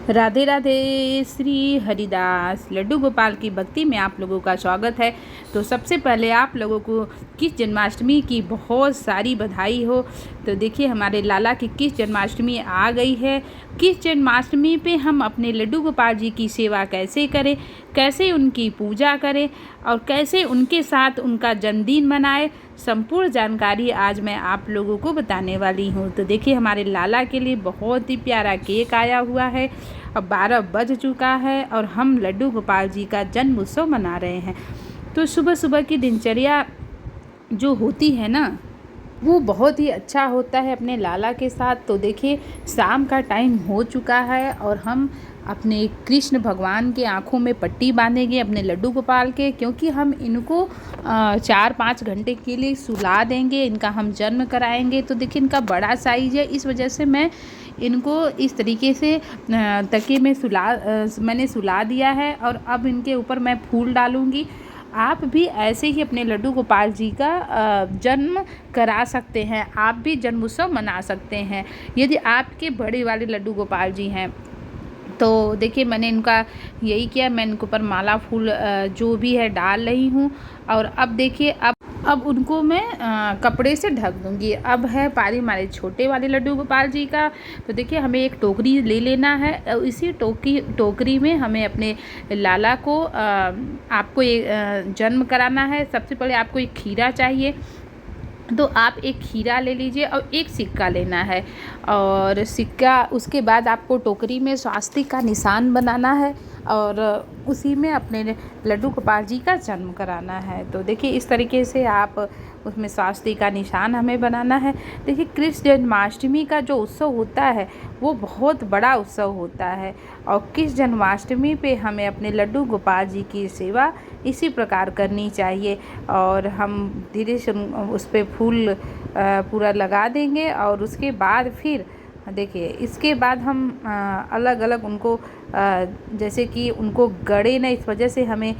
राधे राधे। श्री हरिदास लड्डू गोपाल की भक्ति में आप लोगों का स्वागत है। तो सबसे पहले आप लोगों को किस जन्माष्टमी की बहुत सारी बधाई हो। तो देखिए हमारे लाला की किस जन्माष्टमी आ गई है। किस जन्माष्टमी पे हम अपने लड्डू गोपाल जी की सेवा कैसे करें, कैसे उनकी पूजा करें और कैसे उनके साथ उनका जन्मदिन मनाएं, संपूर्ण जानकारी आज मैं आप लोगों को बताने वाली हूँ। तो देखिए हमारे लाला के लिए बहुत ही प्यारा केक आया हुआ है। अब 12 बज चुका है और हम लड्डू गोपाल जी का जन्म उत्सव मना रहे हैं। तो सुबह सुबह की दिनचर्या जो होती है ना, वो बहुत ही अच्छा होता है अपने लाला के साथ। तो देखिए शाम का टाइम हो चुका है और हम अपने कृष्ण भगवान के आँखों में पट्टी बांधेंगे अपने लड्डू गोपाल के, क्योंकि हम इनको 4-5 घंटे के लिए सुला देंगे, इनका हम जन्म कराएंगे। तो देखिए इनका बड़ा साइज है, इस वजह से मैं इनको इस तरीके से तकिए में मैंने सुला दिया है और अब इनके ऊपर मैं फूल डालूँगी। आप भी ऐसे ही अपने लड्डू गोपाल जी का जन्म करा सकते हैं, आप भी जन्म उत्सव मना सकते हैं यदि आपके बड़े वाले लड्डू गोपाल जी हैं। तो देखिए मैंने इनका यही किया, मैं इनके ऊपर माला फूल जो भी है डाल रही हूँ। और अब देखिए अब उनको मैं कपड़े से ढक दूँगी। अब है पारी हमारे छोटे वाले लड्डू गोपाल जी का। तो देखिए हमें एक टोकरी ले लेना है और इसी टोकरी में हमें अपने लाला को आपको एक जन्म कराना है। सबसे पहले आपको एक खीरा चाहिए, तो आप एक खीरा ले लीजिए और एक सिक्का लेना है। और सिक्का उसके बाद आपको टोकरी में स्वास्तिक का निशान बनाना है और उसी में अपने लड्डू गोपाल जी का जन्म कराना है। तो देखिए इस तरीके से आप उसमें स्वास्तिक का निशान हमें बनाना है। देखिए कृष्ण जन्माष्टमी का जो उत्सव होता है वो बहुत बड़ा उत्सव होता है और कृष्ण जन्माष्टमी पे हमें अपने लड्डू गोपाल जी की सेवा इसी प्रकार करनी चाहिए। और हम धीरे से उस पर फूल पूरा लगा देंगे और उसके बाद फिर देखिए इसके बाद हम अलग अलग उनको जैसे कि उनको गड़े ना, इस वजह से हमें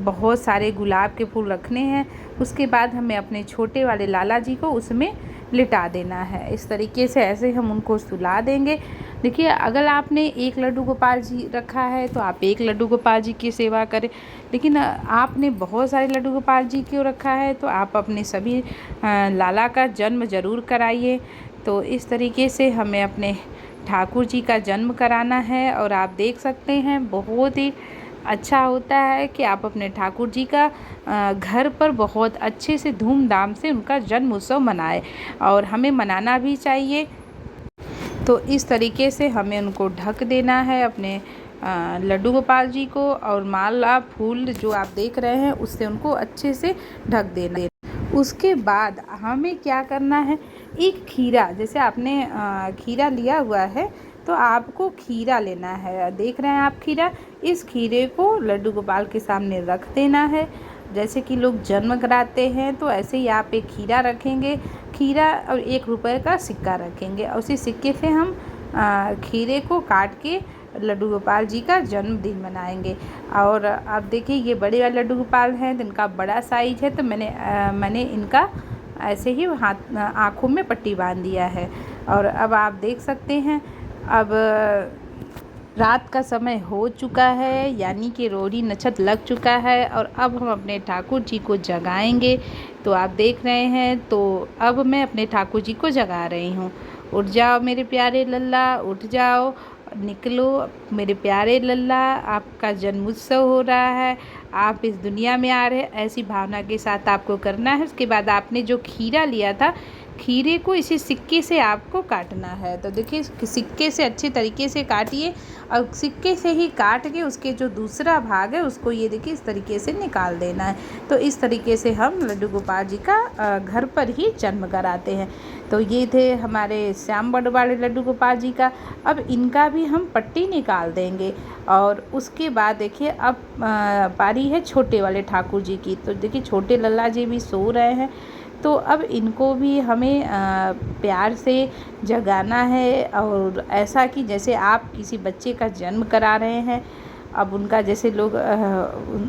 बहुत सारे गुलाब के फूल रखने हैं। उसके बाद हमें अपने छोटे वाले लाला जी को उसमें लिटा देना है। इस तरीके से ऐसे हम उनको सुला देंगे। देखिए अगर आपने एक लड्डू गोपाल जी रखा है तो आप एक लड्डू गोपाल जी की सेवा करें, लेकिन आपने बहुत सारे लड्डू गोपाल जी क्यों रखा है तो आप अपने सभी लाला का जन्म ज़रूर कराइए। तो इस तरीके से हमें अपने ठाकुर जी का जन्म कराना है और आप देख सकते हैं बहुत ही अच्छा होता है कि आप अपने ठाकुर जी का घर पर बहुत अच्छे से धूमधाम से उनका जन्म उत्सव मनाएं और हमें मनाना भी चाहिए। तो इस तरीके से हमें उनको ढक देना है अपने लड्डू गोपाल जी को, और माला फूल जो आप देख रहे हैं उससे उनको अच्छे से ढक देना। उसके बाद हमें क्या करना है, एक खीरा, जैसे आपने खीरा लिया हुआ है तो आपको खीरा लेना है। देख रहे हैं आप खीरा, इस खीरे को लड्डू गोपाल के सामने रख देना है। जैसे कि लोग जन्म कराते हैं तो ऐसे ही आप एक खीरा रखेंगे, खीरा और 1 रुपए का सिक्का रखेंगे और उसी सिक्के से हम खीरे को काट के लड्डू गोपाल जी का जन्मदिन मनाएंगे। और अब देखिए ये बड़े वाले लड्डू गोपाल हैं तो इनका बड़ा साइज है, तो मैंने इनका ऐसे ही हाथ आँखों में पट्टी बांध दिया है। और अब आप देख सकते हैं अब रात का समय हो चुका है, यानी कि रोहिणी नक्षत्र लग चुका है और अब हम अपने ठाकुर जी को जगाएंगे। तो आप देख रहे हैं, तो अब मैं अपने ठाकुर जी को जगा रही हूँ। उठ जाओ मेरे प्यारे लल्ला, उठ जाओ, निकलो मेरे प्यारे लल्ला, आपका जन्म उत्सव हो रहा है, आप इस दुनिया में आ रहे हैं, ऐसी भावना के साथ आपको करना है। उसके बाद आपने जो खीरा लिया था, खीरे को इसी सिक्के से आपको काटना है। तो देखिए सिक्के से अच्छे तरीके से काटिए और सिक्के से ही काट के उसके जो दूसरा भाग है उसको ये देखिए इस तरीके से निकाल देना है। तो इस तरीके से हम लड्डू गोपाल जी का घर पर ही जन्म कराते हैं। तो ये थे हमारे श्याम बड़ वाले लड्डू गोपाल जी का। अब इनका भी हम पट्टी निकाल देंगे और उसके बाद देखिए अब पारी है छोटे वाले ठाकुर जी की। तो देखिए छोटे लल्ला जी भी सो रहे हैं, तो अब इनको भी हमें प्यार से जगाना है और ऐसा कि जैसे आप किसी बच्चे का जन्म करा रहे हैं। अब उनका जैसे लोग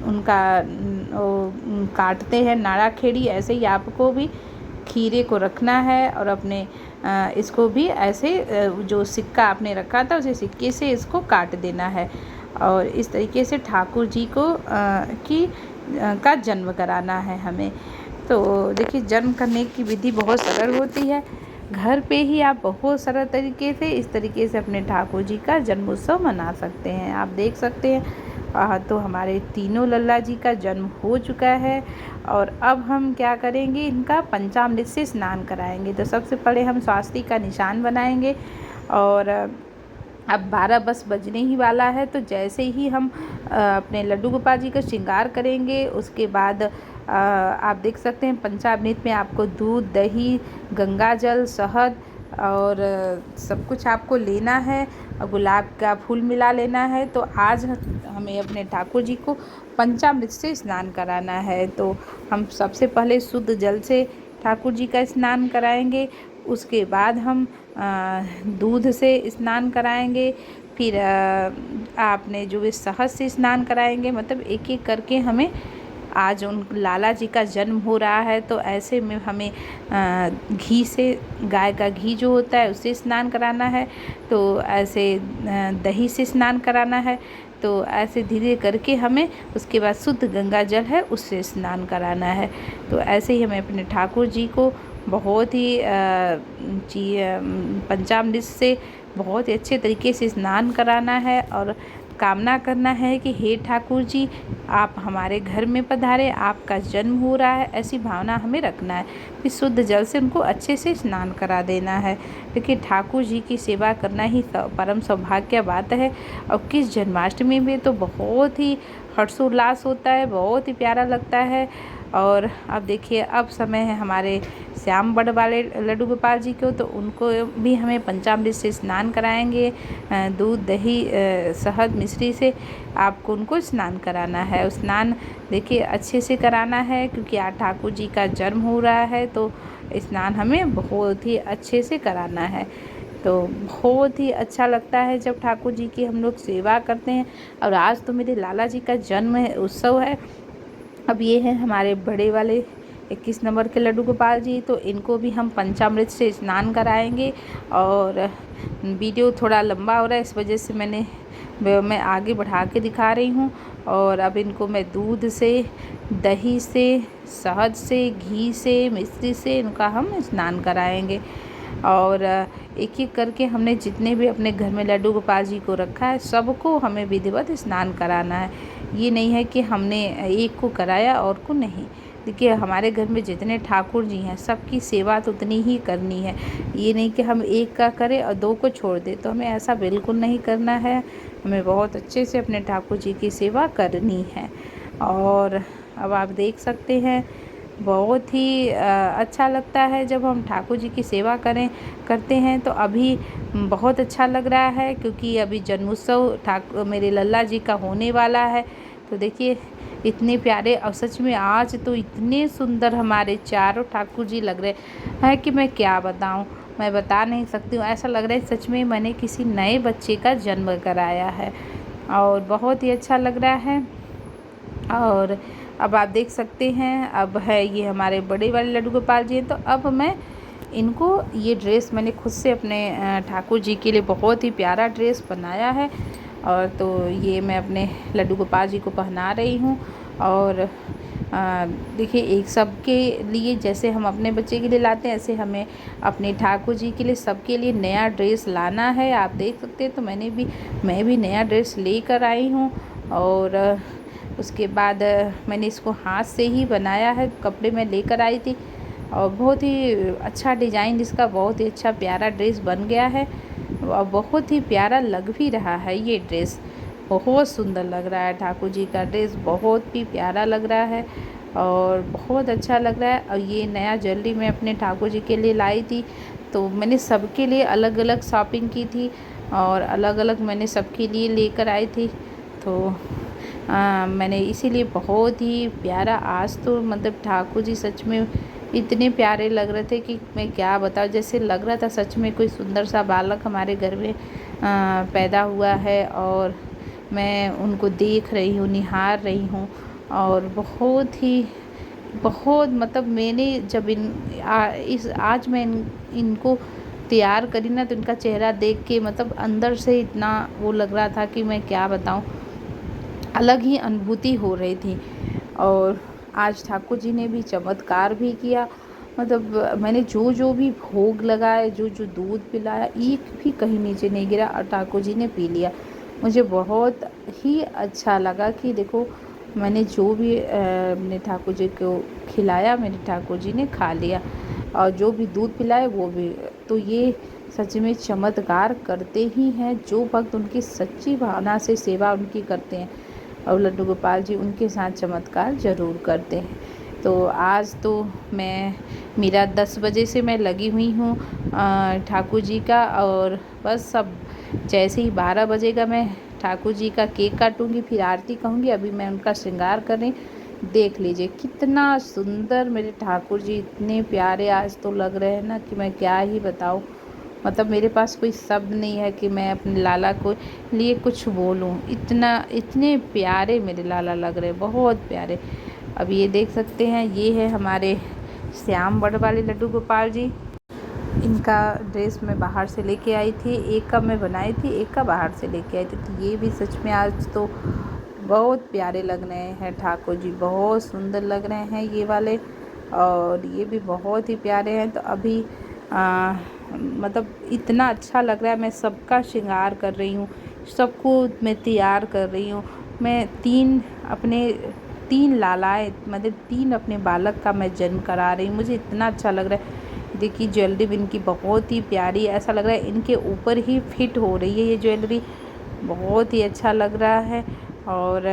उनका काटते हैं नाड़ा खेड़ी, ऐसे ही आपको भी खीरे को रखना है और अपने इसको भी ऐसे जो सिक्का आपने रखा था उसी सिक्के से इसको काट देना है और इस तरीके से ठाकुर जी को का जन्म कराना है हमें। तो देखिए, जन्म करने की विधि बहुत सरल होती है। घर पे ही आप बहुत सरल तरीके से इस तरीके से अपने ठाकुर जी का जन्मोत्सव मना सकते हैं। आप देख सकते हैं तो हमारे तीनों लल्ला जी का जन्म हो चुका है और अब हम क्या करेंगे, इनका पंचामृत से स्नान कराएंगे। तो सबसे पहले हम स्वास्तिक का निशान बनाएंगे और अब 12 बस बजने ही वाला है। तो जैसे ही हम अपने लड्डू गोपाल जी का श्रृंगार करेंगे उसके बाद आप देख सकते हैं पंचामृत में आपको दूध, दही, गंगा जल, शहद और सब कुछ आपको लेना है और गुलाब का फूल मिला लेना है। तो आज हमें अपने ठाकुर जी को पंचामृत से स्नान कराना है। तो हम सबसे पहले शुद्ध जल से ठाकुर जी का स्नान कराएंगे, उसके बाद हम दूध से स्नान कराएंगे, फिर आपने जो शहद से स्नान कराएंगे। मतलब एक एक करके हमें, आज उन लाला जी का जन्म हो रहा है तो ऐसे में हमें घी से, गाय का घी जो होता है उससे स्नान कराना है, तो ऐसे दही से स्नान कराना है। तो ऐसे धीरे करके हमें उसके बाद शुद्ध गंगा जल है उससे स्नान कराना है। तो ऐसे ही हमें अपने ठाकुर जी को बहुत ही पंचामृत से बहुत ही अच्छे तरीके से स्नान कराना है और कामना करना है कि हे ठाकुर जी, आप हमारे घर में पधारे, आपका जन्म हो रहा है, ऐसी भावना हमें रखना है। फिर शुद्ध जल से उनको अच्छे से स्नान करा देना है, क्योंकि ठाकुर जी की सेवा करना ही परम सौभाग्य बात है। और किस जन्माष्टमी में तो बहुत ही हर्षोल्लास होता है, बहुत ही प्यारा लगता है। और अब देखिए, अब समय है हमारे श्याम बड़ वाले लड्डू गोपाल जी को, तो उनको भी हमें पंचामृत से स्नान कराएंगे। दूध, दही, शहद, मिश्री से आपको उनको स्नान कराना है। स्नान देखिए अच्छे से कराना है, क्योंकि आज ठाकुर जी का जन्म हो रहा है, तो स्नान हमें बहुत ही अच्छे से कराना है। तो बहुत ही अच्छा लगता है जब ठाकुर जी की हम लोग सेवा करते हैं। और आज तो मेरे लाला जी का जन्म उत्सव है। अब ये है हमारे बड़े वाले 21 नंबर के लड्डू गोपाल जी, तो इनको भी हम पंचामृत से स्नान कराएंगे। और वीडियो थोड़ा लंबा हो रहा है, इस वजह से मैं आगे बढ़ा के दिखा रही हूँ। और अब इनको मैं दूध से, दही से, शहद से, घी से, मिश्री से इनका हम स्नान कराएंगे। और एक एक करके हमने जितने भी अपने घर में लड्डू गोपाल जी को रखा है, सबको हमें विधिवत स्नान कराना है। ये नहीं है कि हमने एक को कराया और को नहीं। देखिए, हमारे घर में जितने ठाकुर जी हैं सबकी सेवा तो उतनी ही करनी है। ये नहीं कि हम एक का करें और दो को छोड़ दें, तो हमें ऐसा बिल्कुल नहीं करना है। हमें बहुत अच्छे से अपने ठाकुर जी की सेवा करनी है। और अब आप देख सकते हैं, बहुत ही अच्छा लगता है जब हम ठाकुर जी की सेवा करते हैं। तो अभी बहुत अच्छा लग रहा है, क्योंकि अभी जन्मोत्सव मेरे लल्ला जी का होने वाला है। तो देखिए, इतने प्यारे, और सच में आज तो इतने सुंदर हमारे चारों ठाकुर जी लग रहे हैं कि मैं क्या बताऊं, मैं बता नहीं सकती हूँ। ऐसा लग रहा है सच में मैंने किसी नए बच्चे का जन्म कराया है, और बहुत ही अच्छा लग रहा है। और अब आप देख सकते हैं, अब है ये हमारे बड़े वाले लड्डू गोपाल जी हैं। तो अब मैं इनको, ये ड्रेस मैंने खुद से अपने ठाकुर जी के लिए बहुत ही प्यारा ड्रेस बनाया है, और तो ये मैं अपने लड्डू गोपाल जी को पहना रही हूँ। और देखिए, एक सबके लिए जैसे हम अपने बच्चे के लिए लाते हैं, ऐसे हमें अपने ठाकुर जी के लिए, सबके लिए नया ड्रेस लाना है। आप देख सकते हैं, तो मैं भी नया ड्रेस लेकर आई हूँ। और उसके बाद मैंने इसको हाथ से ही बनाया है, कपड़े में लेकर आई थी, और बहुत ही अच्छा डिज़ाइन इसका, बहुत ही अच्छा प्यारा ड्रेस बन गया है। और बहुत ही प्यारा लग भी रहा है ये ड्रेस, बहुत सुंदर लग रहा है। ठाकुर जी का ड्रेस बहुत ही प्यारा लग रहा है और बहुत अच्छा लग रहा है। और ये नया ज्वेलरी मैं अपने ठाकुर जी के लिए लाई थी, तो मैंने सबके लिए अलग अलग शॉपिंग की थी और अलग अलग मैंने सबके लिए लेकर आई थी। तो मैंने इसीलिए बहुत ही प्यारा, आज तो मतलब ठाकुर जी सच में इतने प्यारे लग रहे थे कि मैं क्या बताऊँ। जैसे लग रहा था सच में कोई सुंदर सा बालक हमारे घर में पैदा हुआ है, और मैं उनको देख रही हूँ, निहार रही हूँ। और बहुत मतलब मैंने जब आज मैं इनको तैयार करी ना तो इनका चेहरा देख के मतलब अंदर से इतना वो लग रहा था कि मैं क्या बताऊँ, अलग ही अनुभूति हो रही थी। और आज ठाकुर जी ने भी चमत्कार भी किया। मतलब मैंने जो जो भी भोग लगाए, जो जो दूध पिलाया, एक भी कहीं नीचे नहीं गिरा और ठाकुर जी ने पी लिया। मुझे बहुत ही अच्छा लगा कि देखो मैंने जो भी अपने ठाकुर जी को खिलाया, मेरे ठाकुर जी ने खा लिया, और जो भी दूध पिलाए वो भी। तो ये सच में चमत्कार करते ही हैं जो भक्त उनकी सच्ची भावना से सेवा उनकी करते हैं, और लड्डू गोपाल जी उनके साथ चमत्कार ज़रूर करते हैं। तो आज तो मेरा 10 बजे से मैं लगी हुई हूँ ठाकुर जी का, और बस सब जैसे ही 12 बजेगा मैं ठाकुर जी का केक काटूंगी, फिर आरती कहूँगी। अभी मैं उनका श्रृंगार कर रही, देख लीजिए कितना सुंदर मेरे ठाकुर जी, इतने प्यारे आज तो लग रहे हैं ना कि मैं क्या ही बताऊँ। मतलब मेरे पास कोई शब्द नहीं है कि मैं अपने लाला को लिए कुछ बोलूं, इतने प्यारे मेरे लाला लग रहे, बहुत प्यारे। अब ये देख सकते हैं, ये है हमारे श्याम बड़ वाले लड्डू गोपाल जी। इनका ड्रेस मैं बाहर से लेके आई थी, एक का मैं बनाई थी, एक का बाहर से लेके आई थी। तो ये भी सच में आज तो बहुत प्यारे लग रहे हैं ठाकुर जी, बहुत सुंदर लग रहे हैं ये वाले, और ये भी बहुत ही प्यारे हैं। तो अभी मतलब इतना अच्छा लग रहा है, मैं सबका श्रृंगार कर रही हूँ, सबको मैं तैयार कर रही हूँ। मैं तीन लालाएँ, मतलब 3 अपने बालक का मैं जन्म करा रही हूँ। मुझे इतना अच्छा लग रहा है। देखिए ज्वेलरी भी इनकी बहुत ही प्यारी, ऐसा लग रहा है इनके ऊपर ही फिट हो रही है ये ज्वेलरी, बहुत ही अच्छा लग रहा है। और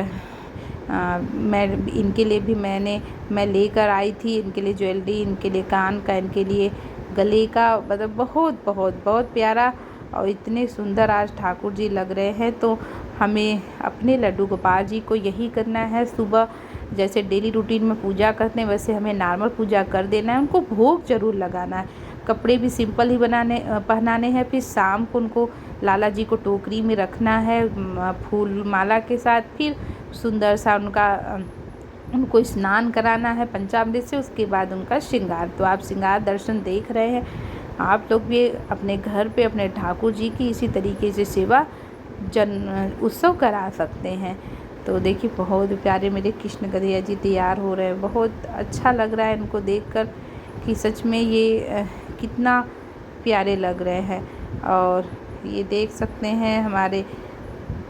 मैं इनके लिए भी मैं लेकर आई थी, इनके लिए ज्वेलरी, इनके लिए कान का, इनके लिए गले का, मतलब बहुत बहुत बहुत प्यारा। और इतने सुंदर आज ठाकुर जी लग रहे हैं। तो हमें अपने लड्डू गोपाल जी को यही करना है, सुबह जैसे डेली रूटीन में पूजा करते हैं वैसे हमें नॉर्मल पूजा कर देना है, उनको भोग जरूर लगाना है, कपड़े भी सिंपल ही पहनाने हैं। फिर शाम को उनको लाला जी को टोकरी में रखना है फूल माला के साथ, फिर सुंदर सा उनको स्नान कराना है पंचामृत से, उसके बाद उनका श्रृंगार। तो आप श्रृंगार दर्शन देख रहे हैं, आप लोग भी अपने घर पे अपने ठाकुर जी की इसी तरीके से सेवा उत्सव करा सकते हैं। तो देखिए बहुत प्यारे मेरे कृष्ण कन्हैया जी तैयार हो रहे हैं, बहुत अच्छा लग रहा है इनको देखकर कि सच में ये कितना प्यारे लग रहे हैं। और ये देख सकते हैं हमारे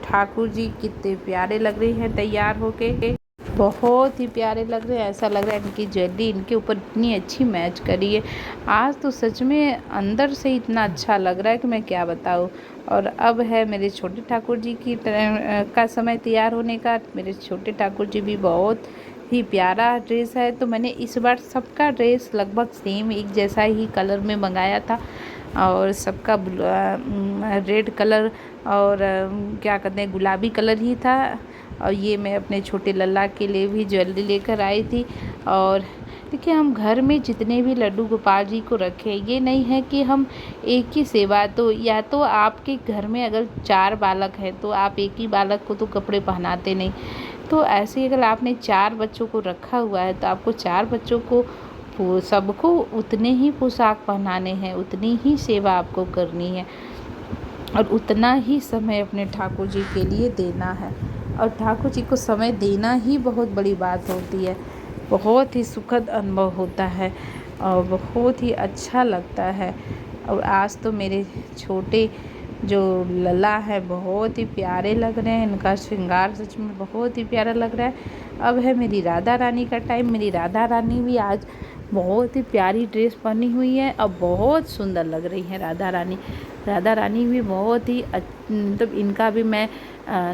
ठाकुर जी कितने प्यारे लग रहे हैं तैयार होके, बहुत ही प्यारे लग रहे हैं। ऐसा लग रहा है इनकी ज्वेलरी इनके ऊपर इतनी अच्छी मैच करी है। आज तो सच में अंदर से इतना अच्छा लग रहा है कि मैं क्या बताऊँ। और अब है मेरे छोटे ठाकुर जी का समय तैयार होने का। मेरे छोटे ठाकुर जी भी बहुत ही प्यारा ड्रेस है। तो मैंने इस बार सबका ड्रेस लगभग सेम एक जैसा ही कलर में मंगाया था, और सबका रेड कलर और क्या कहते हैं गुलाबी कलर ही था। और ये मैं अपने छोटे लल्ला के लिए भी ज्वेलरी लेकर आई थी। और देखिए हम घर में जितने भी लड्डू गोपाल जी को रखें, ये नहीं है कि हम एक ही सेवा, तो या तो आपके घर में अगर 4 बालक हैं तो आप एक ही बालक को तो कपड़े पहनाते नहीं, तो ऐसे अगर आपने 4 बच्चों को रखा हुआ है तो आपको 4 बच्चों को सबको उतने ही पोशाक पहनाने हैं, उतनी ही सेवा आपको करनी है, और उतना ही समय अपने ठाकुर जी के लिए देना है। और ठाकुर जी को समय देना ही बहुत बड़ी बात होती है, बहुत ही सुखद अनुभव होता है और बहुत ही अच्छा लगता है। और आज तो मेरे छोटे जो लल्ला है बहुत ही प्यारे लग रहे हैं, इनका श्रृंगार सच में बहुत ही प्यारा लग रहा है। अब है मेरी राधा रानी का टाइम। मेरी राधा रानी भी आज बहुत ही प्यारी ड्रेस पहनी हुई है, अब बहुत सुंदर लग रही है राधा रानी। राधा रानी भी बहुत ही मतलब इनका भी मैं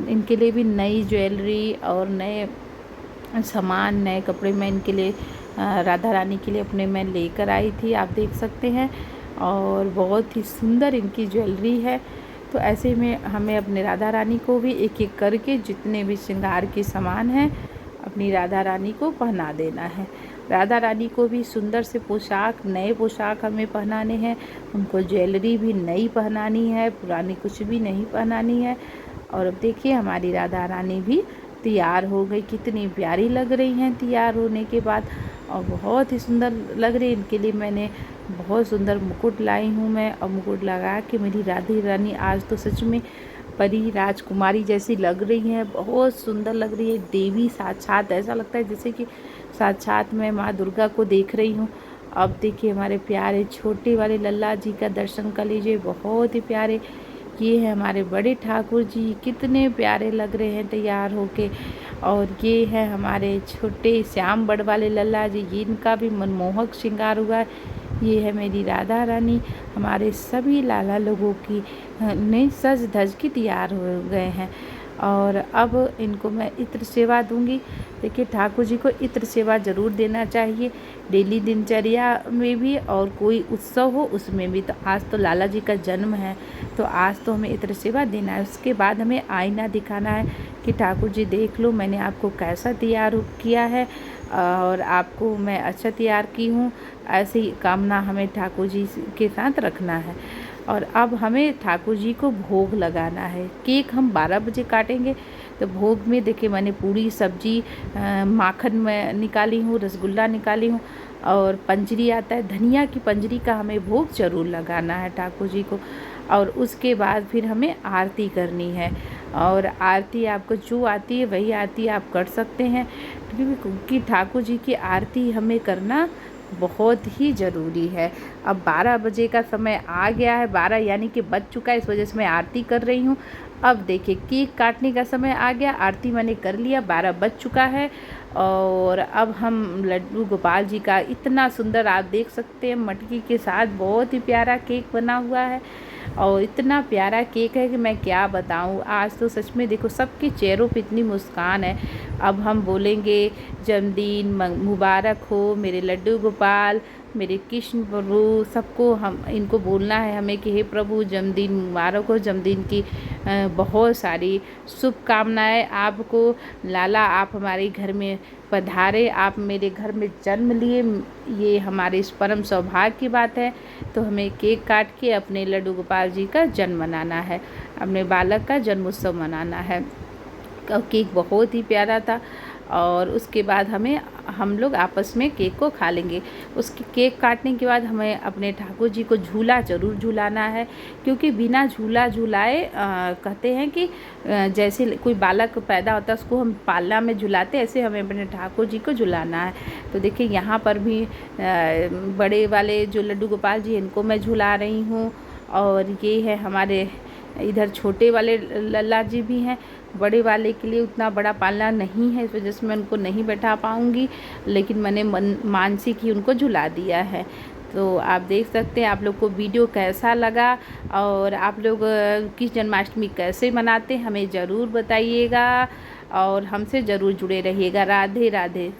इनके लिए भी नई ज्वेलरी और नए सामान, नए कपड़े मैं इनके लिए राधा रानी के लिए अपने मैं लेकर आई थी, आप देख सकते हैं। और बहुत ही सुंदर इनकी ज्वेलरी है। तो ऐसे में हमें अपने राधा रानी को भी एक एक करके जितने भी श्रृंगार के सामान हैं अपनी राधा रानी को पहना देना है। राधा रानी को भी सुंदर से पोशाक, नए पोशाक हमें पहनाने हैं, उनको ज्वेलरी भी नई पहनानी है, पुरानी कुछ भी नहीं पहनानी है। और अब देखिए हमारी राधा रानी भी तैयार हो गई, कितनी प्यारी लग रही हैं तैयार होने के बाद, और बहुत ही सुंदर लग रही। इनके लिए मैंने बहुत सुंदर मुकुट लाई हूँ मैं, और मुकुट लगा के मेरी राधे रानी आज तो सच में परी राजकुमारी जैसी लग रही हैं, बहुत सुंदर लग रही है। देवी साक्षात, ऐसा लगता है जैसे कि साक्षात मैं माँ दुर्गा को देख रही हूँ। अब देखिए हमारे प्यारे छोटे वाले लल्ला जी का दर्शन कर लीजिए, बहुत ही प्यारे। ये है हमारे बड़े ठाकुर जी, कितने प्यारे लग रहे हैं तैयार होके। और ये है हमारे छोटे श्याम बड़ वाले लल्ला जी, इनका भी मनमोहक श्रृंगार हुआ है। ये है मेरी राधा रानी। हमारे सभी लाला लोगों की ने सज धज के तैयार हो गए हैं, और अब इनको मैं इत्र सेवा दूंगी। देखिए ठाकुर जी को इत्र सेवा ज़रूर देना चाहिए, डेली दिनचर्या में भी और कोई उत्सव हो उसमें भी। तो आज तो लाला जी का जन्म है, तो आज तो हमें इत्र सेवा देना है। उसके बाद हमें आईना दिखाना है कि ठाकुर जी देख लो मैंने आपको कैसा तैयार किया है, और आपको मैं अच्छा तैयार की हूँ। ऐसी कामना हमें ठाकुर जी के साथ रखना है। और अब हमें ठाकुर जी को भोग लगाना है। केक हम 12 बजे काटेंगे। तो भोग में देखिए मैंने पूरी सब्जी, माखन में निकाली हूँ, रसगुल्ला निकाली हूँ, और पंजरी आता है, धनिया की पंजरी का हमें भोग ज़रूर लगाना है ठाकुर जी को। और उसके बाद फिर हमें आरती करनी है, और आरती आपको जो आती है वही आरती आप कर सकते हैं, क्योंकि ठाकुर जी की आरती हमें करना बहुत ही ज़रूरी है। अब 12 बजे का समय आ गया है, 12 यानी कि बज चुका है, इस वजह से मैं आरती कर रही हूँ। अब देखिए केक काटने का समय आ गया, आरती मैंने कर लिया, 12 बज चुका है। और अब हम लड्डू गोपाल जी का इतना सुंदर आप देख सकते हैं, मटकी के साथ बहुत ही प्यारा केक बना हुआ है, और इतना प्यारा केक है कि मैं क्या बताऊं। आज तो सच में देखो सबके चेहरों पे इतनी मुस्कान है। अब हम बोलेंगे जन्मदिन मुबारक हो मेरे लड्डू गोपाल, मेरे कृष्ण प्रभु, सबको हम इनको बोलना है हमें कि हे प्रभु जन्मदिन मुबारक हो, जन्मदिन की बहुत सारी शुभकामनाएं आपको। लाला आप हमारे घर में पधारे, आप मेरे घर में जन्म लिए, ये हमारे इस परम सौभाग्य की बात है। तो हमें केक काट के अपने लड्डू गोपाल जी का जन्म मनाना है, अपने बालक का जन्म उत्सव मनाना है। केक बहुत ही प्यारा था, और उसके बाद हम लोग आपस में केक को खा लेंगे। उसके केक काटने के बाद हमें अपने ठाकुर जी को झूला ज़रूर झूलाना है, क्योंकि बिना झूला झूलाए कहते हैं कि जैसे कोई बालक पैदा होता है उसको हम पालना में झुलाते, ऐसे हमें अपने ठाकुर जी को झुलाना है। तो देखिए यहाँ पर भी बड़े वाले जो लड्डू गोपाल जी इनको मैं झुला रही हूँ, और ये है हमारे इधर छोटे वाले लल्ला जी भी हैं। बड़े वाले के लिए उतना बड़ा पालना नहीं है, इस वजह से मैं उनको नहीं बैठा पाऊँगी, लेकिन मैंने मानसिक ही उनको झुला दिया है। तो आप देख सकते हैं। आप लोग को वीडियो कैसा लगा, और आप लोग किस जन्माष्टमी कैसे मनाते हैं हमें ज़रूर बताइएगा, और हमसे ज़रूर जुड़े रहिएगा। राधे राधे।